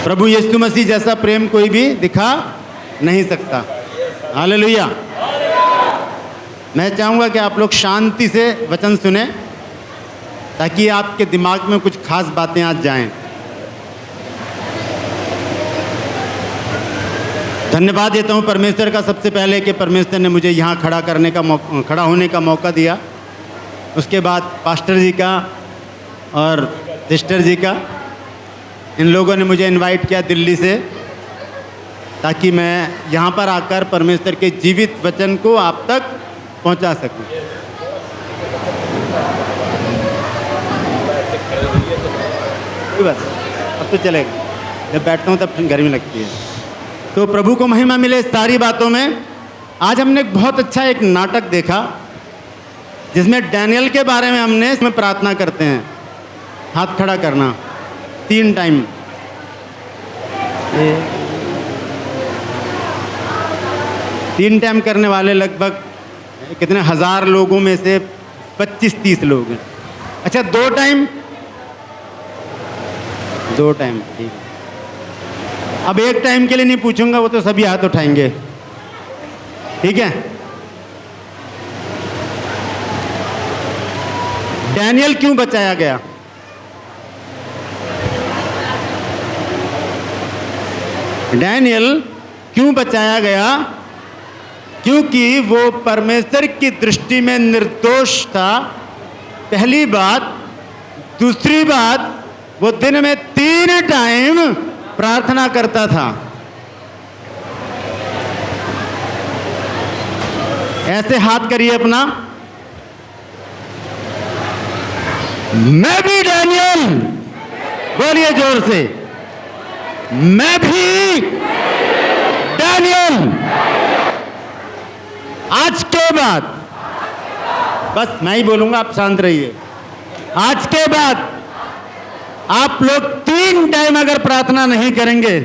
प्रभु यीशु मसीह जैसा प्रेम कोई भी दिखा नहीं सकता। हालेलुया। मैं चाहूँगा कि आप लोग शांति से वचन सुने ताकि आपके दिमाग में कुछ खास बातें आज जाएं। धन्यवाद देता हूँ परमेश्वर का सबसे पहले कि परमेश्वर ने मुझे यहाँ खड़ा होने का मौका दिया। उसके बाद पास्टर जी का और सिस्टर जी का, इन लोगों ने मुझे इनवाइट किया दिल्ली से ताकि मैं यहाँ पर आकर परमेश्वर के जीवित वचन को आप तक पहुँचा सकूँ। बस अब तो चलेगा, जब बैठता हूँ तब गर्मी लगती है। तो प्रभु को महिमा मिले इस सारी बातों में। आज हमने बहुत अच्छा एक नाटक देखा जिसमें डैनियल के बारे में हमने इसमें प्रार्थना करते हैं, हाथ खड़ा करना 3 टाइम। तीन टाइम करने वाले लगभग कितने हज़ार लोगों में से 25-30 लोग हैं। अच्छा 2 टाइम, 2 टाइम ठीक। अब 1 टाइम के लिए नहीं पूछूंगा, वो तो सभी हाथ उठाएंगे, ठीक है। डैनियल क्यों बचाया गया? डैनियल क्यों बचाया गया? क्योंकि वो परमेश्वर की दृष्टि में निर्दोष था, पहली बात। दूसरी बात, वो दिन में 3 टाइम प्रार्थना करता था। ऐसे हाथ करिए अपना। मैं भी डैनियल, बोलिए जोर से, मैं भी डैनियल। आज के बाद, बस मैं ही बोलूंगा, आप शांत रहिए। आज के बाद आप लोग 3 टाइम अगर प्रार्थना नहीं करेंगे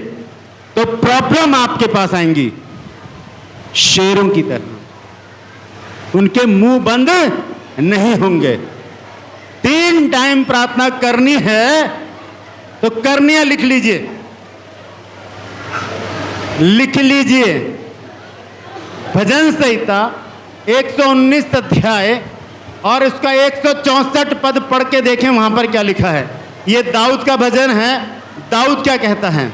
तो प्रॉब्लम आपके पास आएंगी शेरों की तरह, उनके मुंह बंद नहीं होंगे। 3 टाइम प्रार्थना करनी है तो करनी है, लिख लीजिए, लिख लीजिए। भजन संहिता 119 अध्याय और उसका 164 पद पढ़ के देखें, वहां पर क्या लिखा है। ये दाऊद का भजन है। दाऊद क्या कहता है?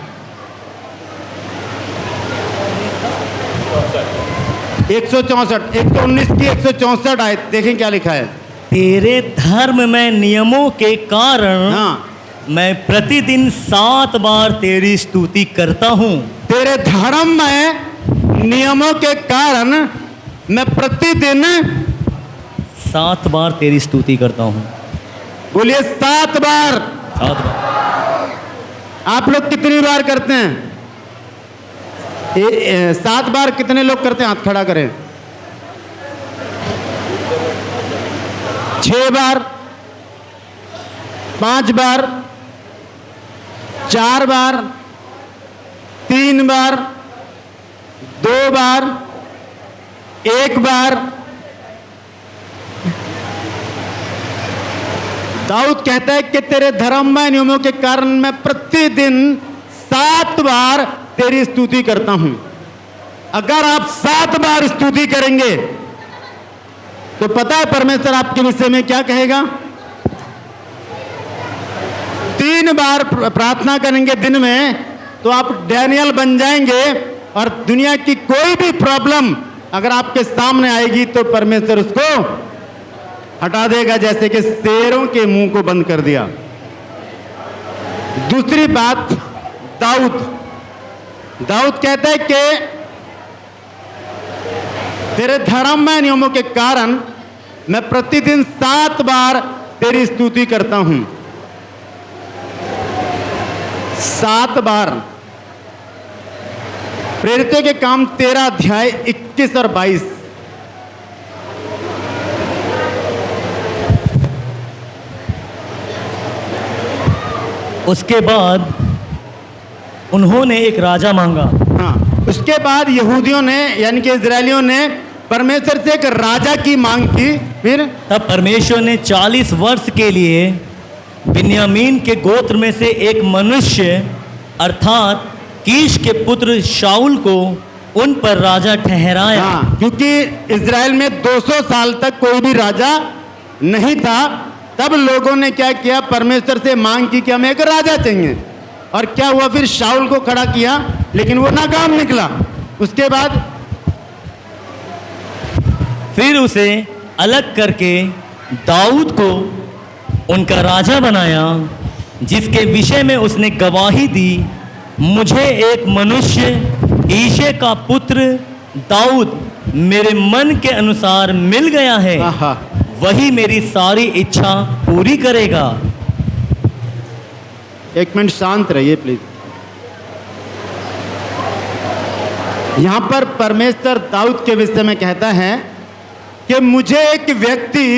164, 119 की 164 आयत देखें क्या लिखा है। तेरे धर्म में नियमों के कारण मैं प्रतिदिन 7 बार तेरी स्तुति करता हूँ। तेरे धर्म में नियमों के कारण मैं प्रतिदिन 7 बार तेरी स्तुति करता हूँ। बोलिए 7 बार। 7 बार। आप लोग कितनी बार करते हैं? 7 बार कितने लोग करते हैं? हाथ खड़ा करें। 6 बार, 5 बार, 4 बार, 3 बार, 2 बार, 1 बार। दाऊद कहता है कि तेरे धर्ममय नियमों के कारण मैं प्रतिदिन 7 बार तेरी स्तुति करता हूं। अगर आप 7 बार स्तुति करेंगे तो पता है परमेश्वर आपके विषय में क्या कहेगा? 3 बार प्रार्थना करेंगे दिन में तो आप डैनियल बन जाएंगे और दुनिया की कोई भी प्रॉब्लम अगर आपके सामने आएगी तो परमेश्वर उसको हटा देगा, जैसे कि शेरों के मुंह को बंद कर दिया। दूसरी बात, दाऊद कहता है कि तेरे धर्ममय नियमों के कारण मैं प्रतिदिन 7 बार तेरी स्तुति करता हूं। 7 बार। प्रेरितों के काम 13 अध्याय 21 और 22। उसके बाद उन्होंने एक राजा मांगा। हाँ, उसके बाद यहूदियों ने यानी कि इजरायलियों ने परमेश्वर से एक राजा की मांग की। फिर तब परमेश्वर ने 40 वर्ष के लिए बिन्यामीन के गोत्र में से एक मनुष्य अर्थात कीश के पुत्र शाऊल को उन पर राजा ठहराया। हाँ, क्योंकि इज़राइल में 200 साल तक कोई भी राजा नहीं था। तब लोगों ने क्या किया, परमेश्वर से मांग की कि हमें एक राजा चाहिए। और क्या हुआ, फिर शाऊल को खड़ा किया, लेकिन वो नाकाम निकला। उसके बाद फिर उसे अलग करके दाऊद को उनका राजा बनाया, जिसके विषय में उसने गवाही दी, मुझे एक मनुष्य ईशे का पुत्र दाऊद मेरे मन के अनुसार मिल गया है, आहा, वही मेरी सारी इच्छा पूरी करेगा। एक मिनट शांत रहिए प्लीज। यहां पर परमेश्वर दाऊद के विषय में कहता है कि मुझे एक व्यक्ति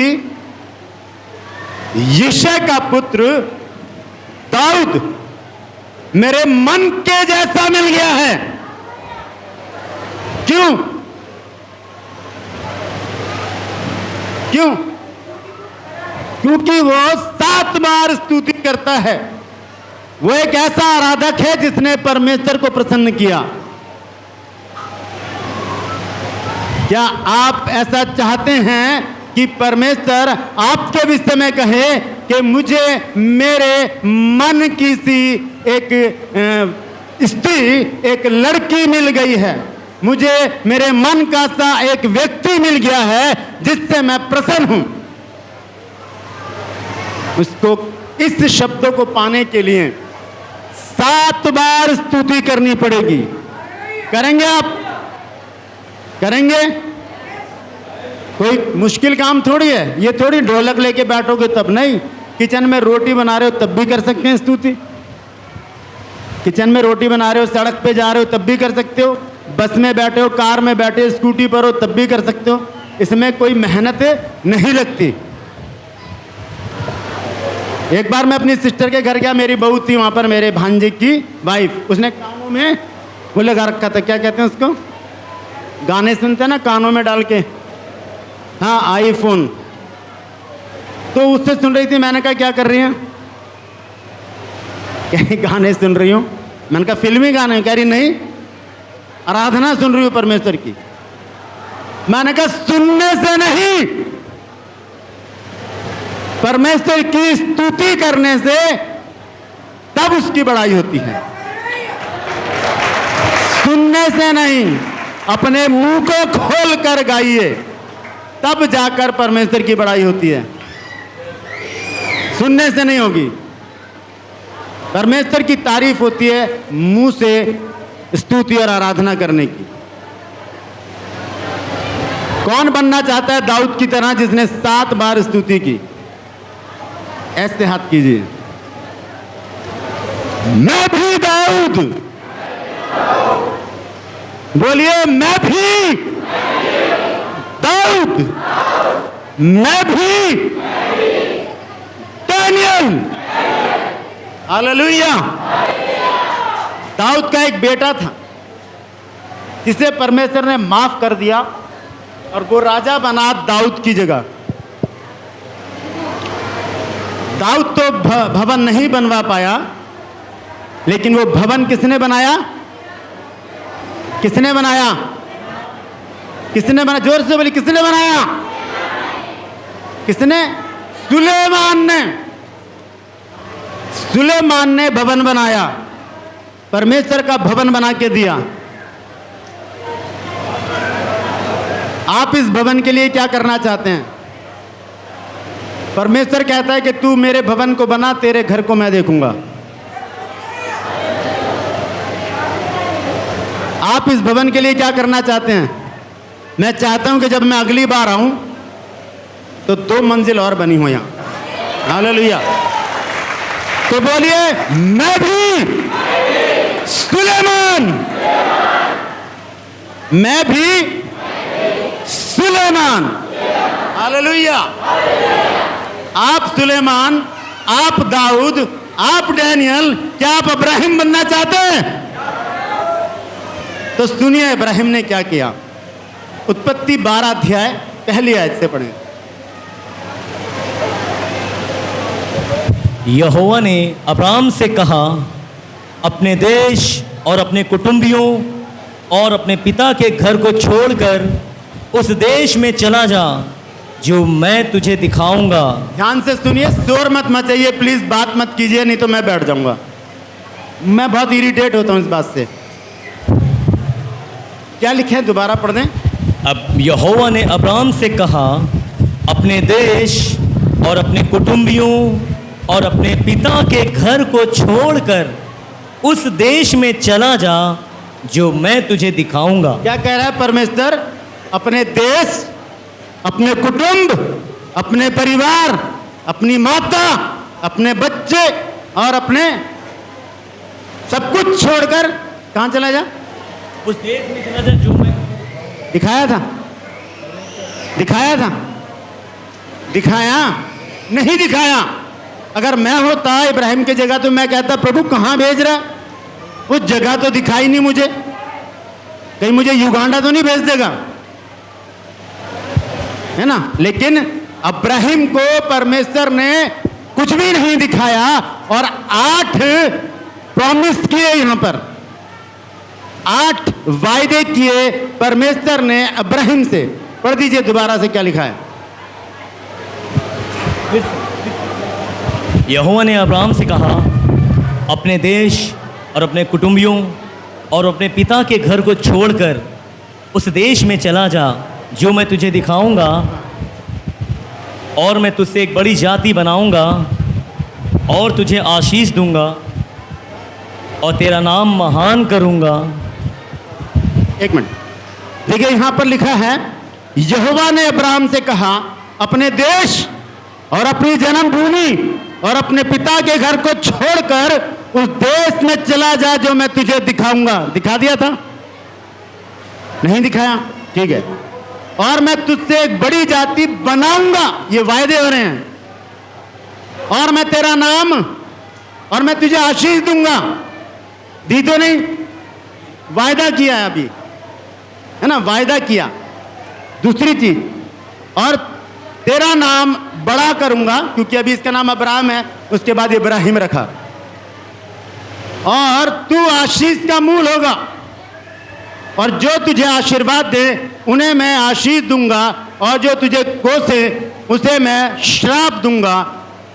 यिशै का पुत्र दाऊद मेरे मन के जैसा मिल गया है। क्यों? क्यों? क्योंकि वो 7 बार स्तुति करता है। वो एक ऐसा आराधक है जिसने परमेश्वर को प्रसन्न किया। क्या आप ऐसा चाहते हैं कि परमेश्वर आपके विषय में कहे कि मुझे मेरे मन की सी एक स्त्री, एक लड़की मिल गई है, मुझे मेरे मन का सा एक व्यक्ति मिल गया है जिससे मैं प्रसन्न हूं? उसको इस शब्दों को पाने के लिए 7 बार स्तुति करनी पड़ेगी। करेंगे आप? करेंगे? कोई मुश्किल काम थोड़ी है ये। थोड़ी ढोलक लेके बैठोगे तब नहीं। किचन में रोटी बना रहे हो तब भी कर सकते हैं स्तुति। किचन में रोटी बना रहे हो, सड़क पे जा रहे हो तब भी कर सकते हो, बस में बैठे हो, कार में बैठे हो, स्कूटी पर हो तब भी कर सकते हो। इसमें कोई मेहनत नहीं लगती। एक बार मैं अपनी सिस्टर के घर गया, मेरी बहू थी वहां पर, मेरे भांजे की वाइफ। उसने कानों में वो लगा रखा था, क्या कहते हैं उसको, गाने सुनते हैं ना कानों में डाल के, हाँ आईफोन। तो उससे सुन रही थी। मैंने कहा क्या कर रही हैं? कहीं गाने सुन रही हूँ। मैंने कहा फिल्मी गाने? कह रही नहीं, आराधना सुन रही हूँ परमेश्वर की। मैंने कहा सुनने से नहीं, परमेश्वर की स्तुति करने से तब उसकी बड़ाई होती है। सुनने से नहीं, अपने मुंह को खोल कर गाइए, तब जाकर परमेश्वर की बड़ाई होती है। सुनने से नहीं होगी। परमेश्वर की तारीफ होती है मुंह से स्तुति और आराधना करने की। कौन बनना चाहता है दाऊद की तरह जिसने 7 बार स्तुति की? ऐसे हाथ कीजिए। मैं भी दाऊद, बोलिए मैं भी दाऊद, मैं भी दानियल। हालेलुया। दाऊद का एक बेटा था जिसे परमेश्वर ने माफ कर दिया और वो राजा बना दाऊद की जगह। दाऊद तो भवन नहीं बनवा पाया, लेकिन वो भवन किसने बनाया? किसने बनाया? किसने बनाया? जोर से बोली, किसने बनाया? किसने? सुलेमान ने। सुलेमान ने भवन बनाया, परमेश्वर का भवन बना के दिया। आप इस भवन के लिए क्या करना चाहते हैं? परमेश्वर कहता है कि तू मेरे भवन को बना, तेरे घर को मैं देखूंगा। आप इस भवन के लिए क्या करना चाहते हैं? मैं चाहता हूं कि जब मैं अगली बार आऊं तो 2 मंजिल और बनी हो यहां। हालेलुया। तो बोलिए मैं भी सुलेमान, मैं भी सुलेमान। हालेलुया। आप सुलेमान, आप दाऊद, आप डैनियल, क्या आप इब्राहिम बनना चाहते हैं? तो सुनिए इब्राहिम ने क्या किया। उत्पत्ति 12 अध्याय पहली आयत से पढ़ें। यहोवा ने अब्राम से कहा, अपने देश और अपने कुटुंबियों और अपने पिता के घर को छोड़कर उस देश में चला जा जो मैं तुझे दिखाऊंगा। ध्यान से सुनिए, शोर मत मचाइए प्लीज, बात मत कीजिए नहीं तो मैं बैठ जाऊंगा। मैं बहुत इरिटेट होता हूं इस बात से। क्या लिखे हैं, दोबारा पढ़ दें। अब यहोवा ने अब्राम से कहा, अपने देश और अपने कुटुंबियों और अपने पिता के घर को छोड़कर उस देश में चला जा जो मैं तुझे दिखाऊंगा। क्या कह रहा है परमेश्वर? अपने देश, अपने कुटुंब, अपने परिवार, अपनी माता, अपने बच्चे और अपने सब कुछ छोड़कर कहां चला जा? उस देश में चला जा जो मैं दिखाया था, दिखाया था, दिखाया नहीं दिखाया। अगर मैं होता इब्राहिम की जगह तो मैं कहता प्रभु कहां भेज रहा? उस जगह तो दिखाई नहीं मुझे, कहीं मुझे युगांडा तो नहीं भेज देगा, है ना। लेकिन अब्राहिम को परमेश्वर ने कुछ भी नहीं दिखाया और 8 प्रॉमिस किए, यहां पर 8 वायदे किए परमेश्वर ने अब्राहिम से। पढ़ दीजिए दोबारा से क्या लिखा है। यहोवा ने अब्राम से कहा, अपने देश और अपने कुटुंबियों और अपने पिता के घर को छोड़कर उस देश में चला जा जो मैं तुझे दिखाऊंगा, और मैं तुझसे एक बड़ी जाति बनाऊंगा और तुझे आशीष दूंगा और तेरा नाम महान करूंगा। एक मिनट देखिए, यहां पर लिखा है यहोवा ने अब्राहम से कहा, अपने देश और अपनी जन्मभूमि और अपने पिता के घर को छोड़कर उस देश में चला जा जो मैं तुझे दिखाऊंगा। दिखा दिया था? नहीं दिखाया? ठीक है। और मैं तुझसे एक बड़ी जाति बनाऊंगा, ये वायदे हो रहे हैं, और मैं तेरा नाम और मैं तुझे आशीष दूंगा। दी तो नहीं, वायदा किया है अभी, है ना, वायदा किया। दूसरी चीज, और तेरा नाम बड़ा करूंगा, क्योंकि अभी इसका नाम अब्राहम है, उसके बाद इब्राहिम रखा, और तू आशीष का मूल होगा, और जो तुझे आशीर्वाद दे उन्हें मैं आशीष दूंगा, और जो तुझे कोसे उसे मैं श्राप दूंगा,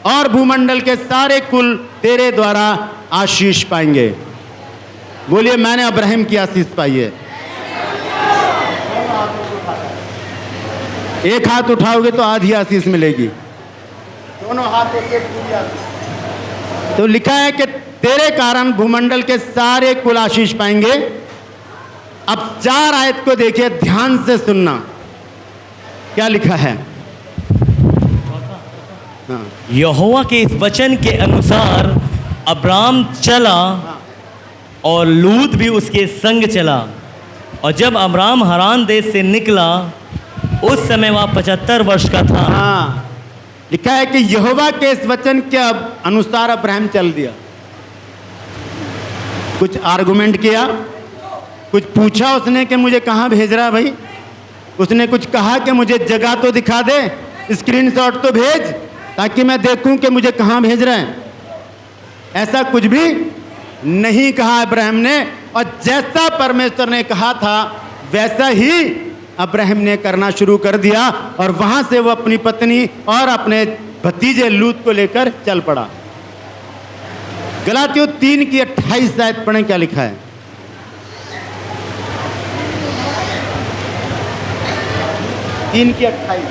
और भूमंडल के सारे कुल तेरे द्वारा आशीष पाएंगे। बोलिए, मैंने अब्राहिम की आशीष पाई है। एक हाथ उठाओगे तो आधी आशीष मिलेगी, दोनों हाथ एक पूरी आशीष। तो लिखा है कि तेरे कारण भूमंडल के सारे कुल आशीष पाएंगे। अब 4 आयत को देखिए, ध्यान से सुनना क्या लिखा है। हाँ। यहोवा के इस वचन के अनुसार अब्राम चला और लूत भी उसके संग चला, और जब अब्राम हरान देश से निकला उस समय वह 75 वर्ष का था। हाँ, लिखा है कि यहोवा के इस वचन के अनुसार अब्राहम चल दिया। कुछ आर्गुमेंट किया, कुछ पूछा उसने कि मुझे कहाँ भेज रहा है भाई। उसने कुछ कहा कि मुझे जगह तो दिखा दे, स्क्रीनशॉट तो भेज, ताकि मैं देखूं कि मुझे कहाँ भेज रहे हैं। ऐसा कुछ भी नहीं कहा अब्राहम ने, और जैसा परमेश्वर ने कहा था वैसा ही अब्राहम ने करना शुरू कर दिया, और वहां से वो अपनी पत्नी और अपने भतीजे लूत को लेकर चल पड़ा। गलातियों 3 की 28 आयत पढ़ें, क्या लिखा है। 3 की 28।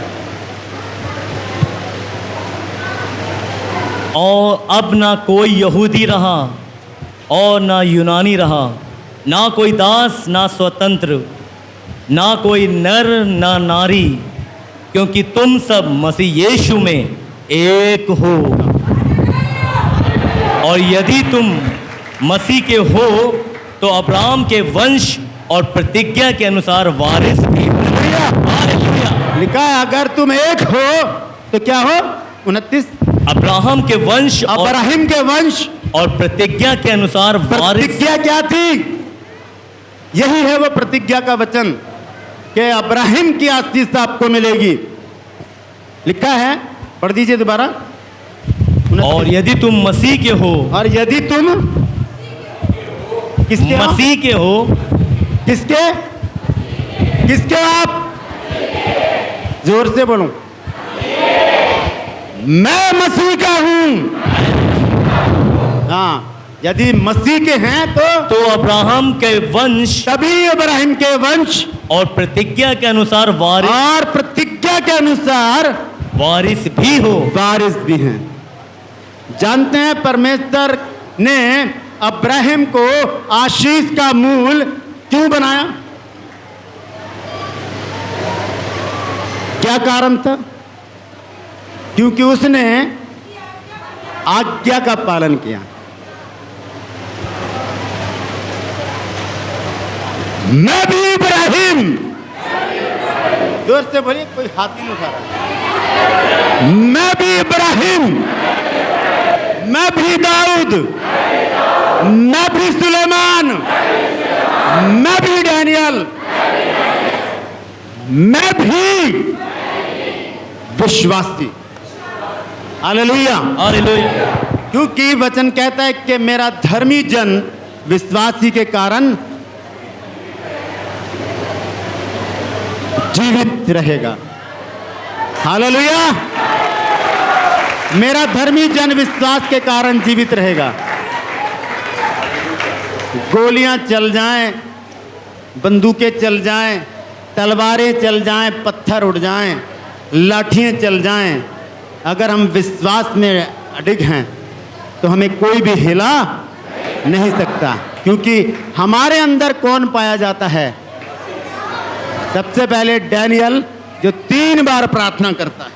और अब ना कोई यहूदी रहा और ना यूनानी रहा, ना कोई दास ना स्वतंत्र, ना कोई नर ना नारी, क्योंकि तुम सब मसीह यीशु में एक हो। और यदि तुम मसीह के हो तो अब्राहम के वंश और प्रतिज्ञा के अनुसार वारिस भी हो। हालेलुया। लिखा है अगर तुम एक हो तो क्या हो। 29, अब्राहम के वंश अब्राहिम के वंश और प्रतिज्ञा के अनुसार वारिस। प्रतिज्ञा क्या थी? यही है वो प्रतिज्ञा का वचन कि अब्राहिम की आशीष आपको मिलेगी। लिखा है, पढ़ दीजिए दोबारा। और यदि तुम मसीह के हो, और यदि तुम किसके हो? मसीह के हो। किसके किसके हो आप? जोर से बोलो। मैं मसीह का हूं। हाँ, यदि मसीह के हैं तो अब्राहम के वंश तभी इब्राहिम के वंश और प्रतिज्ञा के अनुसार वारिस और प्रतिज्ञा के अनुसार वारिस भी हो। वारिस भी हैं। जानते हैं परमेश्वर ने अब्राहम को आशीष का मूल क्यों बनाया? क्या कारण था? क्योंकि उसने आज्ञा का पालन किया। मैं भी इब्राहिम, जोर से बोलिए, कोई हाथ ही नहीं उठा रहा। मैं भी इब्राहिम, मैं भी दाऊद, मैं भी सुलेमान, मैं भी डैनियल, मैं भी विश्वासी। हालेलुया। हालेलुया। क्योंकि वचन कहता है कि मेरा धर्मी जन विश्वासी के कारण जीवित रहेगा। हालेलुया। मेरा धर्मी जन विश्वास के कारण जीवित रहेगा। गोलियां चल जाएं, बंदूकें चल जाएं, तलवारें चल जाएं, पत्थर उड़ जाएं, लाठियां चल जाएं, अगर हम विश्वास में अडिग हैं तो हमें कोई भी हिला नहीं सकता। क्योंकि हमारे अंदर कौन पाया जाता है? सबसे पहले डैनियल जो 3 बार प्रार्थना करता है,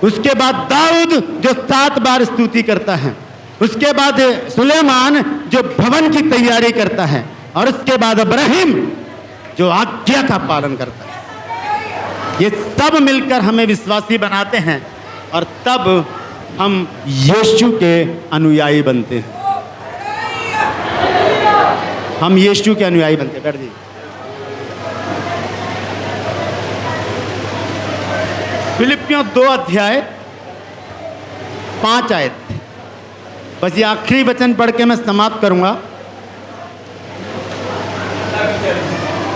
उसके बाद दाऊद जो 7 बार स्तुति करता है, उसके बाद सुलेमान जो भवन की तैयारी करता है, और उसके बाद इब्राहिम जो आज्ञा का पालन करता है। ये सब मिलकर हमें विश्वासी बनाते हैं और तब हम यीशु के अनुयायी बनते हैं। हम यीशु के अनुयायी बनते हैं। बैठ जाइए। फिलिपियों 2 अध्याय 5 आयत, बस ये आखिरी वचन पढ़ के मैं समाप्त करूंगा।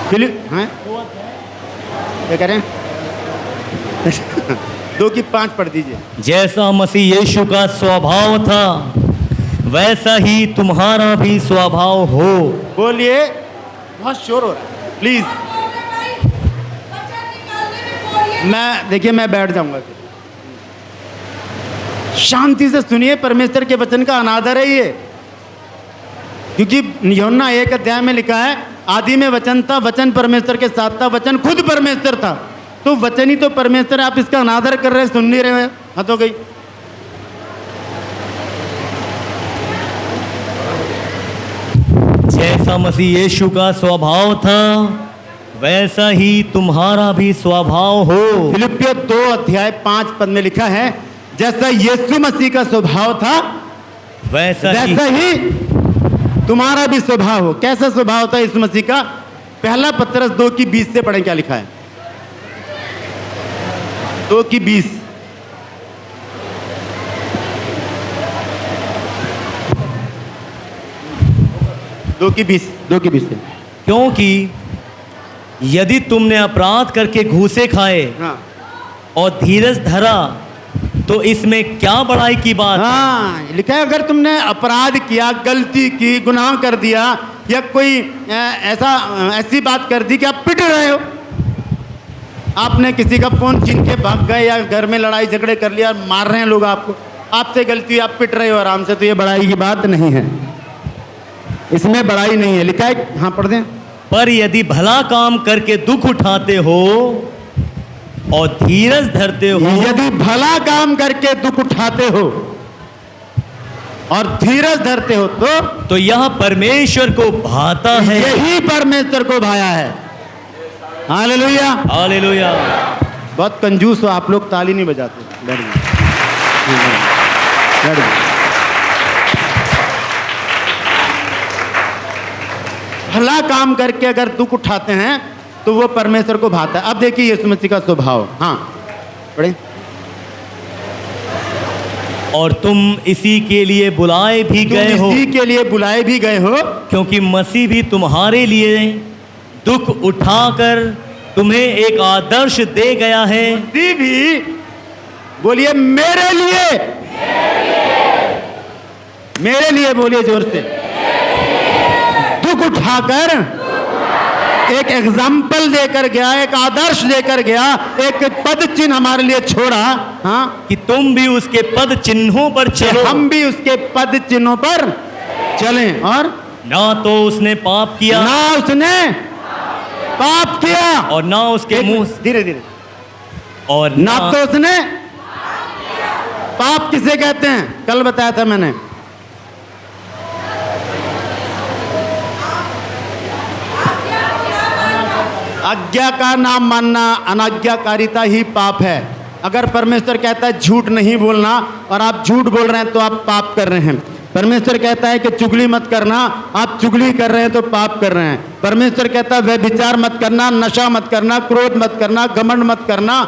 फिलिप हैं क्या कह रहे हैं? 2 की 5 पढ़ दीजिए। जैसा मसीह यीशु का स्वभाव था वैसा ही तुम्हारा भी स्वभाव हो। बोलिए, बहुत शोर हो रहा है, प्लीज। मैं बैठ जाऊंगा फिर। शांति से सुनिए, परमेश्वर के वचन का अनादर है ये। क्योंकि यूहन्ना 1 अध्याय में लिखा है, आदि में वचन था, वचन परमेश्वर के साथ था, वचन खुद परमेश्वर था। तो वचन ही तो परमेश्वर, आप इसका अनादर कर रहे हैं, सुन नहीं रहे हैं। हाँ तो गई। जैसा मसीह यीशु का स्वभाव था वैसा ही तुम्हारा भी स्वभाव हो। फिलिपियों 2 अध्याय 5 पद में लिखा है, जैसा यीशु मसीह का स्वभाव था वैसा ही तुम्हारा भी स्वभाव हो। कैसा स्वभाव था यीशु मसीह का? पहला पत्रस 2 की 20 से पढ़ें, क्या लिखा है? 2 की 20। दो की बीस से। क्योंकि यदि तुमने अपराध करके घूसे खाए हाँ और धीरज धरा तो इसमें क्या बड़ाई की बात? हाँ, लिखा है अगर तुमने अपराध किया, गलती की, गुनाह कर दिया, या कोई ऐसी बात कर दी कि आप पिट रहे हो, आपने किसी का फोन छीन के भाग गए, या घर में लड़ाई झगड़े कर लिया, मार रहे हैं लोग आपको, आपसे गलती हुई, आप पिट रहे हो आराम से, तो ये बड़ाई की बात नहीं है, इसमें बड़ाई नहीं है। लिखा है, हाँ पढ़ दें। पर यदि भला काम करके दुख उठाते हो और धीरज धरते हो, यदि भला काम करके दुख उठाते हो और धीरज धरते हो तो यह परमेश्वर को भाता है। यही परमेश्वर को भाया है। Hallelujah, hallelujah. बहुत कंजूस हो आप लोग, ताली नहीं बजाते। बैठ गए। भला काम करके अगर दुख उठाते हैं तो वो परमेश्वर को भाता है। अब देखिए यीशु मसीह का स्वभाव, हाँ पढ़े। और तुम इसी के लिए बुलाए भी गए हो, इसी के लिए बुलाए भी गए हो, क्योंकि मसीह भी तुम्हारे लिए दुख उठाकर तुम्हें एक आदर्श दे गया है। मसीह भी, बोलिए मेरे लिए, मेरे लिए बोलिए जोर से, दुख उठाकर एक एग्जाम्पल देकर गया, एक आदर्श देकर गया, एक पद चिन्ह हमारे लिए छोड़ा। हाँ, कि तुम भी उसके पद चिन्हों पर चलो, हम भी उसके पद चिन्हों पर चलें। और ना तो उसने पाप किया, ना उसने पाप किया, और ना उसके मुंह, धीरे धीरे, और ना तो उसने पाप किसे कहते हैं, कल बताया था मैंने। आज्ञा का नाम मानना, अनाज्ञाकारिता ही पाप है। अगर परमेश्वर कहता है झूठ नहीं बोलना और आप झूठ बोल रहे हैं तो आप पाप कर रहे हैं। परमेश्वर कहता है कि चुगली मत करना, आप चुगली कर रहे हैं तो पाप कर रहे हैं। परमेश्वर कहता है व्यभिचार मत करना, नशा मत करना, क्रोध मत करना, घमंड मत करना,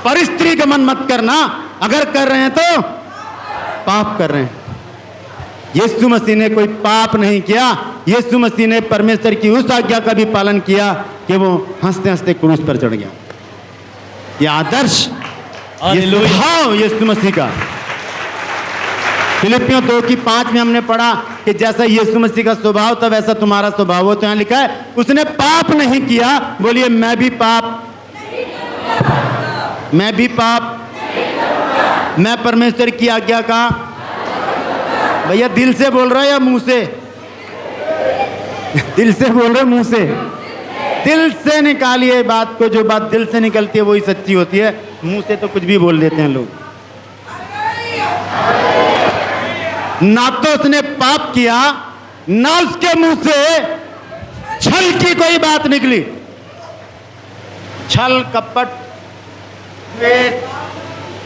परिस्त्री गमन मत करना। अगर कर रहे हैं तो पाप कर रहे हैं। यीशु मसीह ने कोई पाप नहीं किया। यीशु मसीह ने परमेश्वर की उस आज्ञा का भी पालन किया कि वो हंसते हंसते क्रूस पर चढ़ गया। ये आदर्श, ये स्वभाव यीशु मसीह का। फिलिपियों 2:5 में हमने पढ़ा कि जैसा यीशु मसीह का स्वभाव था वैसा तुम्हारा स्वभाव हो। तो यहाँ लिखा है उसने पाप नहीं किया। बोलिए मैं भी पाप, मैं भी पाप, मैं परमेश्वर की आज्ञा का, भैया दिल से बोल रहा है या मुंह से? दिल से बोल रहे, मुंह से? दिल से निकालिए बात को। जो बात दिल से निकलती है वही सच्ची होती है। मुंह से तो कुछ भी बोल देते हैं लोग। ना तो उसने पाप किया, ना उसके मुंह से छल की कोई बात निकली। छल, कपट,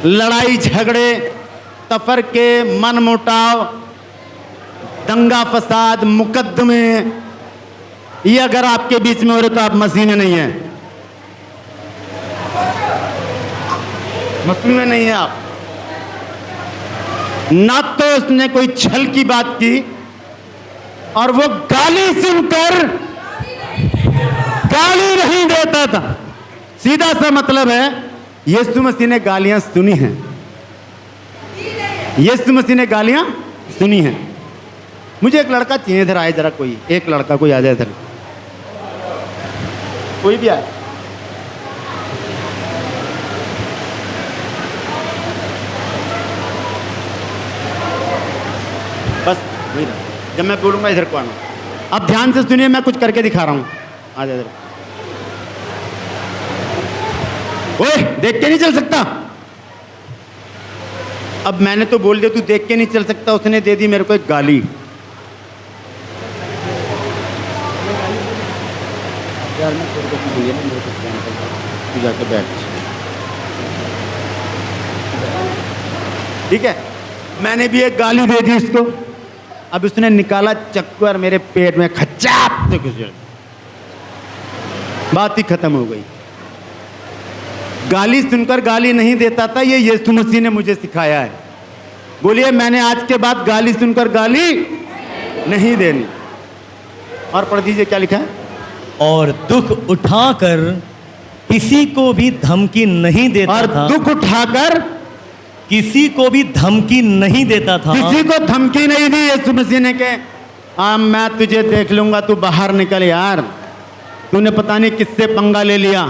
लड़ाई झगड़े, तफरके, मनमुटाव, दंगा फसाद, मुकदमे, ये अगर आपके बीच में हो रहे तो आप मसीह में नहीं है, मसीह में नहीं है आप। ना तो उसने कोई छल की बात की और वो गाली सुनकर गाली नहीं देता था। सीधा सा मतलब है यीशु मसीह ने गालियां सुनी हैं। यीशु मसीह ने गालियां सुनी हैं। मुझे एक लड़का चाहिए, इधर आए जरा, कोई एक लड़का कोई आ जाए इधर, कोई भी आए। बस वही रहा। जब मैं बोलूंगा इधर को आना। अब ध्यान से सुनिए, मैं कुछ करके दिखा रहा हूं। आ जाए इधर। ओए, देख के नहीं चल सकता। अब मैंने तो बोल दिया तू देख के नहीं चल सकता। उसने दे दी मेरे को एक गाली। यार मैं तेरे को बोलिए ना, मेरे को तू जाके बैठ। ठीक है, मैंने भी एक गाली दे दी इसको। अब उसने निकाला चक्कू और मेरे पेट में खच्चाप से घुस, बात ही खत्म हो गई। गाली सुनकर गाली नहीं देता था, ये यीशु मसीह ने मुझे सिखाया है। बोलिए मैंने आज के बाद गाली सुनकर गाली नहीं देनी। और पढ़ दीजिए क्या लिखा है। और दुख उठाकर किसी को भी धमकी नहीं देता और था। दुख उठाकर किसी को भी धमकी नहीं देता था। किसी को धमकी नहीं दी यीशु मसीह ने के मैं तुझे देख लूंगा, तू बाहर निकल यार, तूने पता नहीं किससे पंगा ले लिया,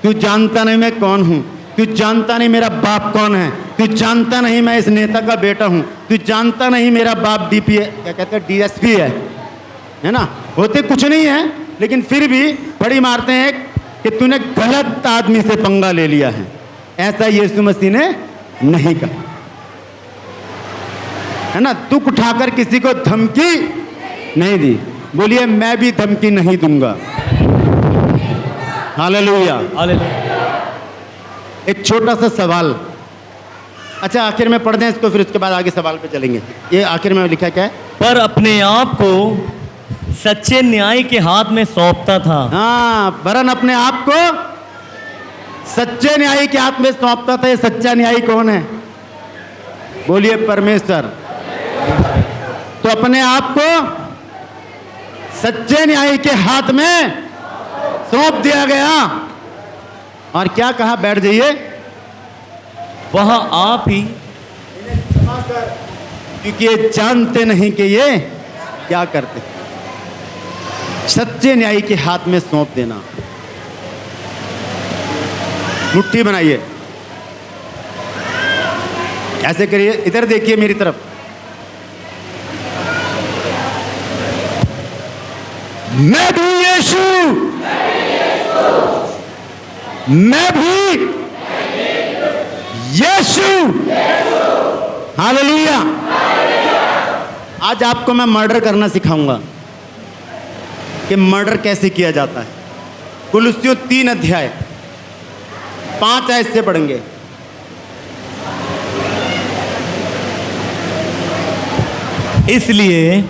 तू जानता नहीं मैं कौन हूँ, तू जानता नहीं मेरा बाप कौन है, तू जानता नहीं मैं इस नेता का बेटा हूँ, तू जानता नहीं मेरा बाप डीपी है, क्या कहते हैं डीएसपी है ना। होते कुछ नहीं है लेकिन फिर भी बड़ी मारते हैं कि तूने गलत आदमी से पंगा ले लिया है। ऐसा यीशु मसीह ने नहीं कहा, है ना। दुख उठाकर किसी को धमकी नहीं दी। बोलिए मैं भी धमकी नहीं दूंगा। हालेलुया। एक छोटा सा सवाल, अच्छा आखिर में पढ़ दें इसको, फिर उसके बाद आगे सवाल पे चलेंगे। ये आखिर में लिखा क्या है। पर अपने आप को सच्चे न्याय के हाथ में सौंपता था। हाँ, वरन अपने आप को सच्चे न्यायी के हाथ में सौंपता था। ये सच्चा न्यायी कौन है? बोलिए परमेश्वर। तो अपने आप को सच्चे न्यायी के हाथ में सौंप दिया गया और क्या कहा, बैठ जाइए। वह आप ही, क्योंकि ये जानते नहीं कि ये क्या करते। सच्चे न्यायी के हाथ में सौंप देना। मुट्ठी बनाइए, ऐसे करिए, इधर देखिए मेरी तरफ। मैं भी यीशु, मैं भी यीशु। हालेलुया। आज आपको मैं मर्डर करना सिखाऊंगा कि मर्डर कैसे किया जाता है। कुलुस्सियों 3 अध्याय 5 आयत से पढ़ेंगे। इसलिए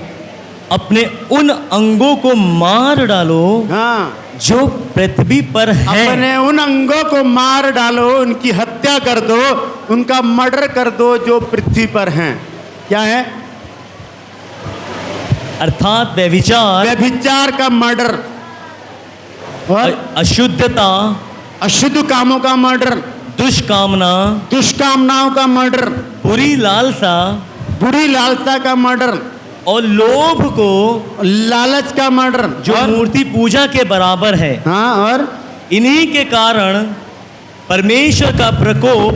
अपने उन अंगों को मार डालो हाँ, जो पृथ्वी पर हैं। अपने उन अंगों को मार डालो, उनकी हत्या कर दो, उनका मर्डर कर दो जो पृथ्वी पर हैं। क्या है? अर्थात व्यभिचार, व्यभिचार का मर्डर और अशुद्धता, अशुद्ध कामों का मर्डर, दुष्कामना, दुष्कामनाओं का मर्डर, बुरी लालसा बुरी लालसा का मर्डर और लोभ को, लालच का मर्डर जो और मूर्ति पूजा के बराबर है। हाँ, और इन्हीं के कारण परमेश्वर का प्रकोप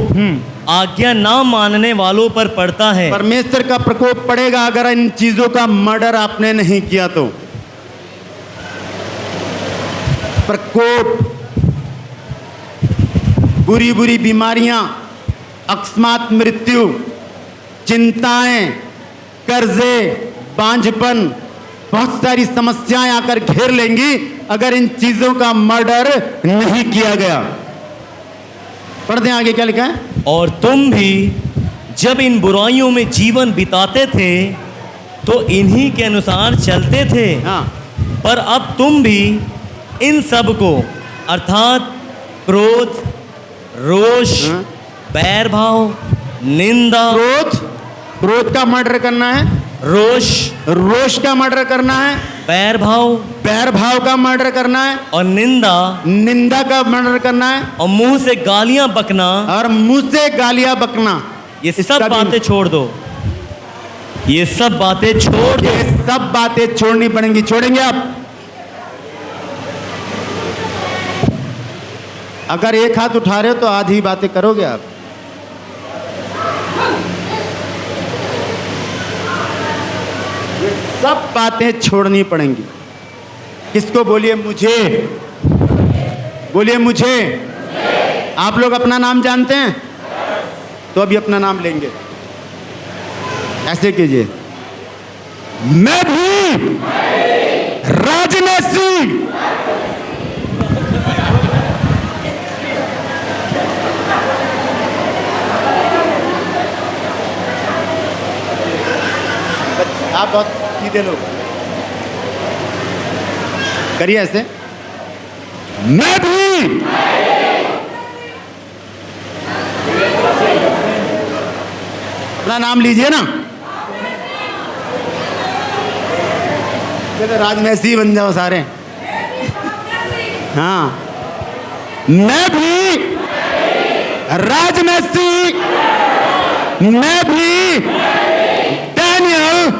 आज्ञा ना मानने वालों पर पड़ता है। परमेश्वर का प्रकोप पड़ेगा अगर इन चीजों का मर्डर आपने नहीं किया तो। प्रकोप, बुरी बुरी बीमारियां, अकस्मात मृत्यु, चिंताएं, कर्जे, बांझपन, बहुत सारी समस्याएं आकर घेर लेंगी अगर इन चीजों का मर्डर नहीं किया गया। पढ़ दें आगे क्या लिखा है। और तुम भी जब इन बुराइयों में जीवन बिताते थे तो इन्हीं के अनुसार चलते थे। हाँ, पर अब तुम भी इन सब को अर्थात क्रोध, रोष, हाँ। बैर भाव, निंदा, क्रोध का मर्डर करना है, रोष, रोष का मर्डर करना है, बैर भाव बैर भाव का मर्डर करना है, और निंदा का मर्डर करना है, और मुंह से गालियां बकना। और मुंह से गालियां बकना। ये इसका सब भी- बातें छोड़ दो, ये सब बातें छोड़ दो। ये सब बातें छोड़नी पड़ेंगी। छोड़ेंगे आप? अगर एक हाथ उठा रहे हो तो आधी बातें करोगे आप। ये सब बातें छोड़नी पड़ेंगी। किसको? बोलिए मुझे, बोलिए मुझे। आप लोग अपना नाम जानते हैं तो अभी अपना नाम लेंगे। ऐसे कीजिए, मैं भी राजनैतिक आप बहुत सीधे लोग करिए ऐसे। मैं भी अपना नाम लीजिए ना। तो राजमैसी बन जाओ सारे। हाँ, मैं भी राजमैसी, मैं भी डैनियल,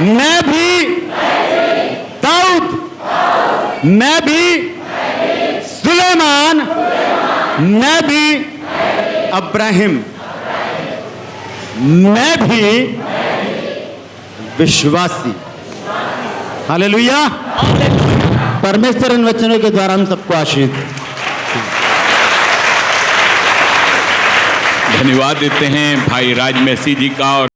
मैं भी दाऊद, मैं भी सुलेमान, मैं भी अब्राहिम, मैं भी विश्वासी। हालेलुया। परमेश्वर इन वचनों के द्वारा हम सबको आशीष। धन्यवाद देते हैं भाई राजमैसी जी का। और